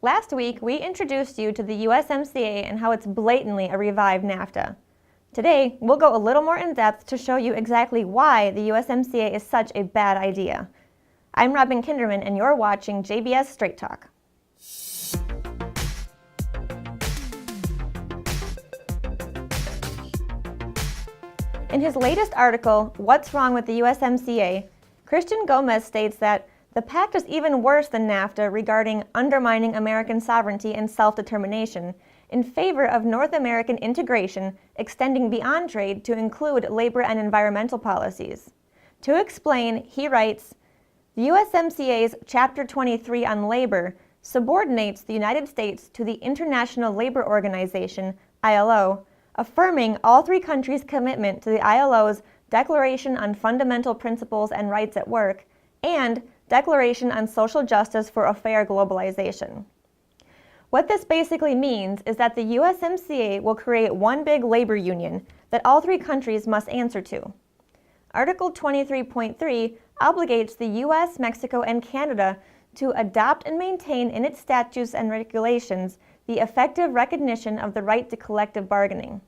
Last week, we introduced you to the USMCA and how it's blatantly a revived NAFTA. Today, we'll go a little more in depth to show you exactly why the USMCA is such a bad idea. I'm Robin Kinderman, and you're watching JBS Straight Talk. In his latest article, What's Wrong with the USMCA?, Christian Gomez states that the pact is even worse than NAFTA regarding undermining American sovereignty and self-determination in favor of North American integration extending beyond trade to include labor and environmental policies. To explain, he writes, the USMCA's Chapter 23 on labor subordinates the United States to the International Labor Organization, ILO, affirming all three countries' commitment to the ILO's Declaration on Fundamental Principles and Rights at Work and Declaration on Social Justice for a Fair Globalization. What this basically means is that the USMCA will create one big labor union that all three countries must answer to. Article 23.3 obligates the US, Mexico, and Canada to adopt and maintain in its statutes and regulations the effective recognition of the right to collective bargaining.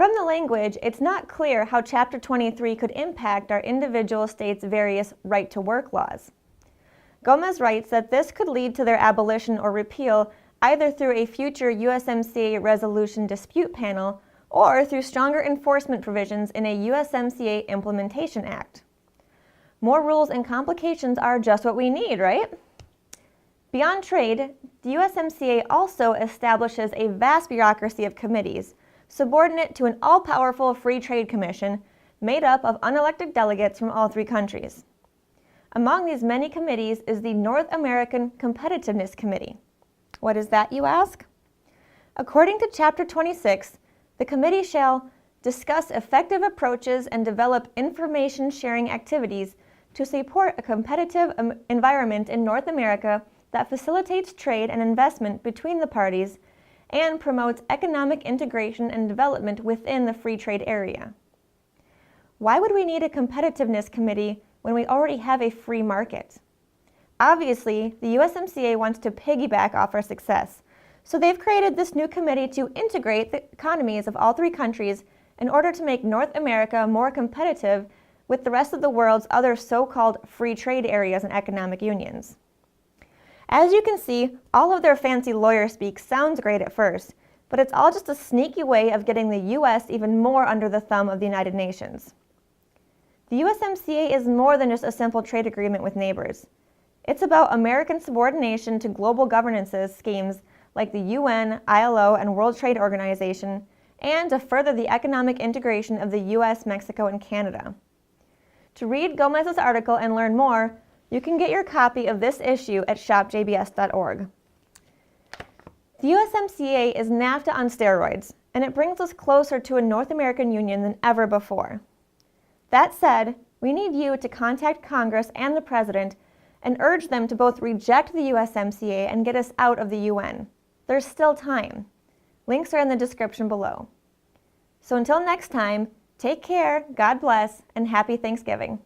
From the language, it's not clear how Chapter 23 could impact our individual states' various right-to-work laws. Gomez writes that this could lead to their abolition or repeal either through a future USMCA resolution dispute panel or through stronger enforcement provisions in a USMCA Implementation Act. More rules and complications are just what we need, right? Beyond trade, the USMCA also establishes a vast bureaucracy of committees, subordinate to an all-powerful Free Trade Commission made up of unelected delegates from all three countries. Among these many committees is the North American Competitiveness Committee. What is that, you ask? According to Chapter 26, the committee shall discuss effective approaches and develop information-sharing activities to support a competitive environment in North America that facilitates trade and investment between the parties and promotes economic integration and development within the free trade area. Why would we need a competitiveness committee when we already have a free market? Obviously, the USMCA wants to piggyback off our success, so they've created this new committee to integrate the economies of all three countries in order to make North America more competitive with the rest of the world's other so-called free trade areas and economic unions. As you can see, all of their fancy lawyer speak sounds great at first, but it's all just a sneaky way of getting the U.S. even more under the thumb of the United Nations. The USMCA is more than just a simple trade agreement with neighbors. It's about American subordination to global governance schemes like the UN, ILO, and World Trade Organization, and to further the economic integration of the U.S., Mexico, and Canada. To read Gomez's article and learn more, you can get your copy of this issue at shopjbs.org. The USMCA is NAFTA on steroids, and it brings us closer to a North American Union than ever before. That said, we need you to contact Congress and the President and urge them to both reject the USMCA and get us out of the UN. There's still time. Links are in the description below. So until next time, take care, God bless, and happy Thanksgiving.